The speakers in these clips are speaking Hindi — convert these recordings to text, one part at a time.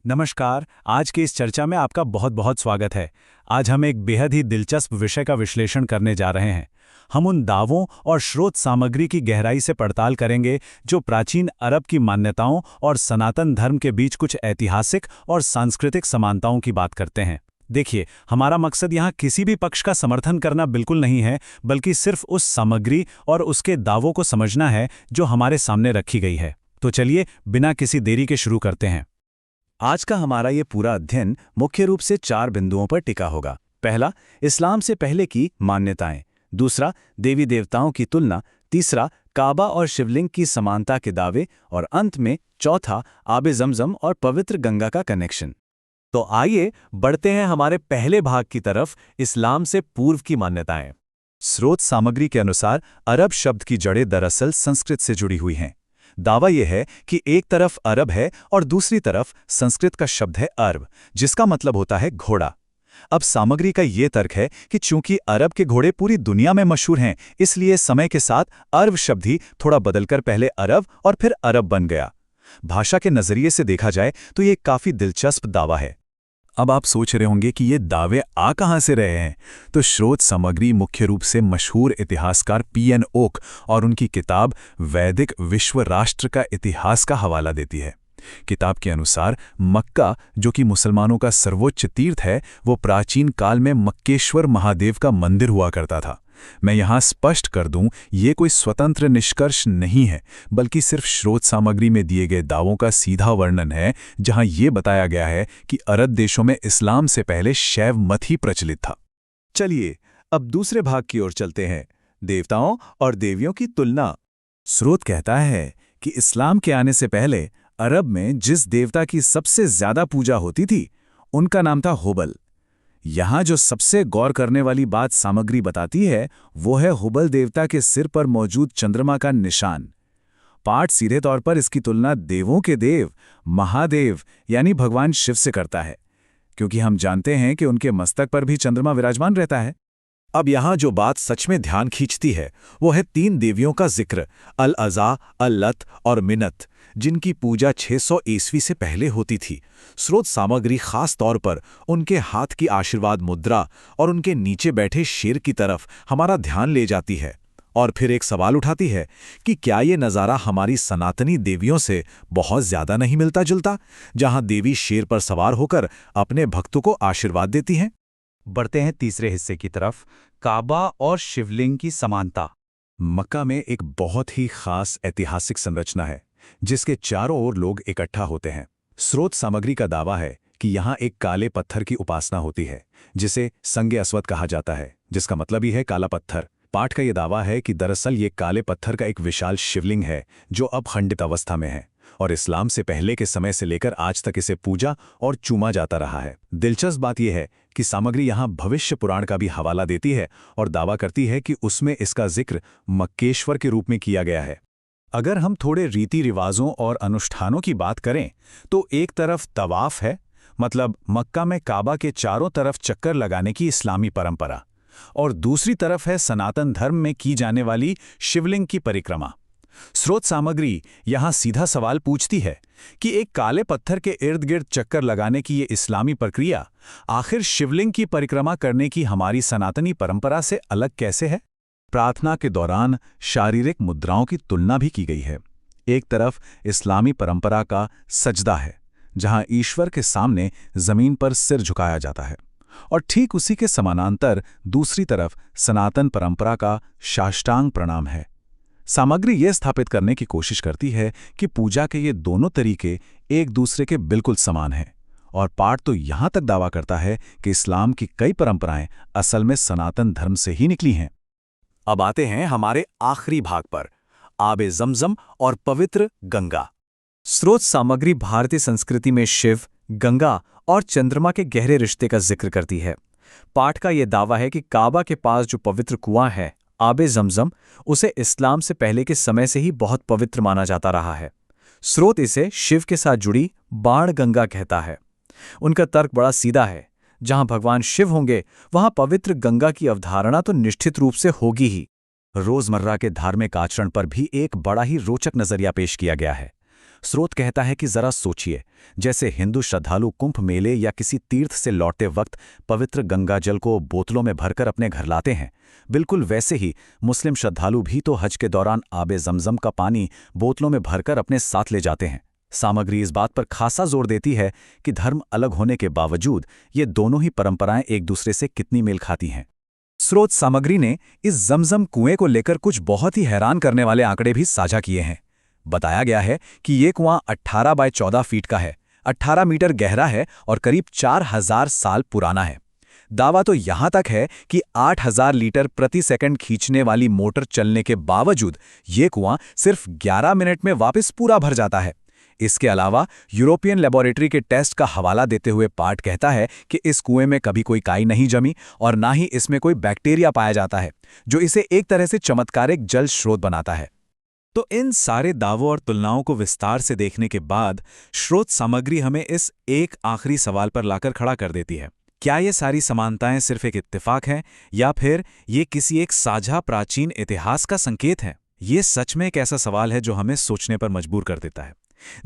नमस्कार। आज की इस चर्चा में आपका बहुत बहुत स्वागत है। आज हम एक बेहद ही दिलचस्प विषय का विश्लेषण करने जा रहे हैं। हम उन दावों और स्रोत सामग्री की गहराई से पड़ताल करेंगे जो प्राचीन अरब की मान्यताओं और सनातन धर्म के बीच कुछ ऐतिहासिक और सांस्कृतिक समानताओं की बात करते हैं। देखिए, हमारा मकसद यहाँ किसी भी पक्ष का समर्थन करना बिल्कुल नहीं है, बल्कि सिर्फ उस सामग्री और उसके दावों को समझना है जो हमारे सामने रखी गई है। तो चलिए, बिना किसी देरी के शुरू करते हैं। आज का हमारा ये पूरा अध्ययन मुख्य रूप से 4 बिंदुओं पर टिका होगा। पहला, इस्लाम से पहले की मान्यताएं। दूसरा, देवी देवताओं की तुलना। तीसरा, काबा और शिवलिंग की समानता के दावे। और अंत में चौथा, आबे ज़मज़म और पवित्र गंगा का कनेक्शन। तो आइए बढ़ते हैं हमारे पहले भाग की तरफ, इस्लाम से पूर्व की मान्यताएं। स्रोत सामग्री के अनुसार अरब शब्द की जड़ें दरअसल संस्कृत से जुड़ी हुई हैं। दावा यह है कि एक तरफ अरब है और दूसरी तरफ संस्कृत का शब्द है अर्ब, जिसका मतलब होता है घोड़ा। अब सामग्री का यह तर्क है कि चूंकि अरब के घोड़े पूरी दुनिया में मशहूर हैं, इसलिए समय के साथ अरब शब्द ही थोड़ा बदलकर पहले अरब और फिर अरब बन गया। भाषा के नजरिए से देखा जाए तो ये काफी दिलचस्प दावा है। अब आप सोच रहे होंगे कि ये दावे आ कहाँ से रहे हैं, तो स्रोत सामग्री मुख्य रूप से मशहूर इतिहासकार पीएन ओक और उनकी किताब वैदिक विश्व राष्ट्र का इतिहास का हवाला देती है। किताब के अनुसार मक्का, जो कि मुसलमानों का सर्वोच्च तीर्थ है, वो प्राचीन काल में मक्केश्वर महादेव का मंदिर हुआ करता था। मैं यहाँ स्पष्ट कर दूं, ये कोई स्वतंत्र निष्कर्ष नहीं है, बल्कि सिर्फ स्रोत सामग्री में दिए गए दावों का सीधा वर्णन है, जहाँ ये बताया गया है कि अरब देशों में इस्लाम से पहले शैव मत ही प्रचलित था। चलिए अब दूसरे भाग की ओर चलते हैं, देवताओं और देवियों की तुलना। स्रोत कहता है कि इस्लाम के आने से पहले अरब में जिस देवता की सबसे ज्यादा पूजा होती थी, उनका नाम था हुबल। यहाँ जो सबसे गौर करने वाली बात सामग्री बताती है, वो है हुबल देवता के सिर पर मौजूद चंद्रमा का निशान। पाठ सीधे तौर पर इसकी तुलना देवों के देव महादेव यानी भगवान शिव से करता है, क्योंकि हम जानते हैं कि उनके मस्तक पर भी चंद्रमा विराजमान रहता है। अब यहाँ जो बात सच में ध्यान खींचती है, वो है 3 देवियों का जिक्र, अल अज़ा, अल लत और मिनत, जिनकी पूजा 600 ईस्वी से पहले होती थी। स्रोत सामग्री खास तौर पर उनके हाथ की आशीर्वाद मुद्रा और उनके नीचे बैठे शेर की तरफ हमारा ध्यान ले जाती है, और फिर एक सवाल उठाती है कि क्या ये नज़ारा हमारी सनातनी देवियों से बहुत ज़्यादा नहीं मिलता जुलता, जहाँ देवी शेर पर सवार होकर अपने भक्तों को आशीर्वाद देती हैं। बढ़ते हैं तीसरे हिस्से की तरफ, काबा और शिवलिंग की समानता। मक्का में एक बहुत ही खास ऐतिहासिक संरचना है, जिसके चारों ओर लोग इकट्ठा होते हैं। स्रोत सामग्री का दावा है कि यहाँ एक काले पत्थर की उपासना होती है, जिसे संगे अस्वद कहा जाता है, जिसका मतलब ही है काला पत्थर। पाठ का यह दावा है कि दरअसल ये काले पत्थर का एक विशाल शिवलिंग है, जो अब खंडित अवस्था में है, और इस्लाम से पहले के समय से लेकर आज तक इसे पूजा और चूमा जाता रहा है। दिलचस्प बात यह है कि सामग्री यहाँ भविष्य पुराण का भी हवाला देती है और दावा करती है कि उसमें इसका जिक्र मक्केश्वर के रूप में किया गया है। अगर हम थोड़े रीति रिवाजों और अनुष्ठानों की बात करें, तो एक तरफ तवाफ है, मतलब मक्का में काबा के चारों तरफ चक्कर लगाने की इस्लामी परंपरा, और दूसरी तरफ है सनातन धर्म में की जाने वाली शिवलिंग की परिक्रमा। स्रोत सामग्री यहाँ सीधा सवाल पूछती है कि एक काले पत्थर के इर्द गिर्द चक्कर लगाने की ये इस्लामी प्रक्रिया आखिर शिवलिंग की परिक्रमा करने की हमारी सनातनी परंपरा से अलग कैसे है। प्रार्थना के दौरान शारीरिक मुद्राओं की तुलना भी की गई है। एक तरफ इस्लामी परंपरा का सजदा है, जहां ईश्वर के सामने जमीन पर सिर झुकाया जाता है, और ठीक उसी के समानांतर दूसरी तरफ सनातन परंपरा का साष्टांग प्रणाम है। सामग्री यह स्थापित करने की कोशिश करती है कि पूजा के ये दोनों तरीके एक दूसरे के बिल्कुल समान हैं, और पाठ तो यहां तक दावा करता है कि इस्लाम की कई परंपराएं असल में सनातन धर्म से ही निकली हैं। अब आते हैं हमारे आखिरी भाग पर, आबे ज़मज़म और पवित्र गंगा। स्रोत सामग्री भारतीय संस्कृति में शिव, गंगा और चंद्रमा के गहरे रिश्ते का जिक्र करती है। पाठ का यह दावा है कि काबा के पास जो पवित्र कुआं है, आबे ज़मज़म, उसे इस्लाम से पहले के समय से ही बहुत पवित्र माना जाता रहा है। स्रोत इसे शिव के साथ जुड़ी बाण गंगा कहता है। उनका तर्क बड़ा सीधा है, जहां भगवान शिव होंगे वहां पवित्र गंगा की अवधारणा तो निश्चित रूप से होगी ही। रोजमर्रा के धार्मिक आचरण पर भी एक बड़ा ही रोचक नजरिया पेश किया गया है। स्रोत कहता है कि जरा सोचिए, जैसे हिंदू श्रद्धालु कुंभ मेले या किसी तीर्थ से लौटते वक्त पवित्र गंगा जल को बोतलों में भरकर अपने घर लाते हैं, बिल्कुल वैसे ही मुस्लिम श्रद्धालु भी तो हज के दौरान आबे जमजम का पानी बोतलों में भरकर अपने साथ ले जाते हैं। सामग्री इस बात पर खासा जोर देती है कि धर्म अलग होने के बावजूद ये दोनों ही परंपराएं एक दूसरे से कितनी मेल खाती हैं। स्रोत सामग्री ने इस जमजम कुएं को लेकर कुछ बहुत ही हैरान करने वाले आंकड़े भी साझा किए हैं। बताया गया है कि ये कुआं 18 बाय 14 फीट का है, 18 मीटर गहरा है और करीब 4000 साल पुराना है। दावा तो यहां तक है कि 8000 लीटर प्रति सेकंड खींचने वाली मोटर चलने के बावजूद ये कुआं सिर्फ 11 मिनट में वापस पूरा भर जाता है। इसके अलावा यूरोपियन लेबोरेटरी के टेस्ट का हवाला देते हुए पाठ कहता है कि इस कुएं में कभी कोई काई नहीं जमी और ना ही इसमें कोई बैक्टीरिया पाया जाता है, जो इसे एक तरह से चमत्कारिक जल स्रोत बनाता है। तो इन सारे दावों और तुलनाओं को विस्तार से देखने के बाद स्रोत सामग्री हमें इस एक आखिरी सवाल पर लाकर खड़ा कर देती है। क्या ये सारी समानताएं सिर्फ एक इत्तेफाक हैं या फिर ये किसी एक साझा प्राचीन इतिहास का संकेत है? ये सच में एक ऐसा सवाल है जो हमें सोचने पर मजबूर कर देता है।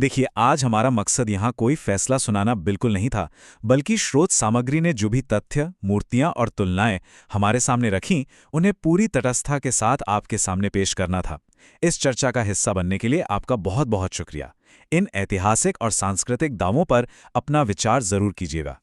देखिए, आज हमारा मकसद यहाँ कोई फैसला सुनाना बिल्कुल नहीं था, बल्कि स्रोत सामग्री ने जो भी तथ्य, मूर्तियां और तुलनाएं हमारे सामने रखीं, उन्हें पूरी तटस्थता के साथ आपके सामने पेश करना था। इस चर्चा का हिस्सा बनने के लिए आपका बहुत बहुत शुक्रिया। इन ऐतिहासिक और सांस्कृतिक दावों पर अपना विचार जरूर कीजिएगा।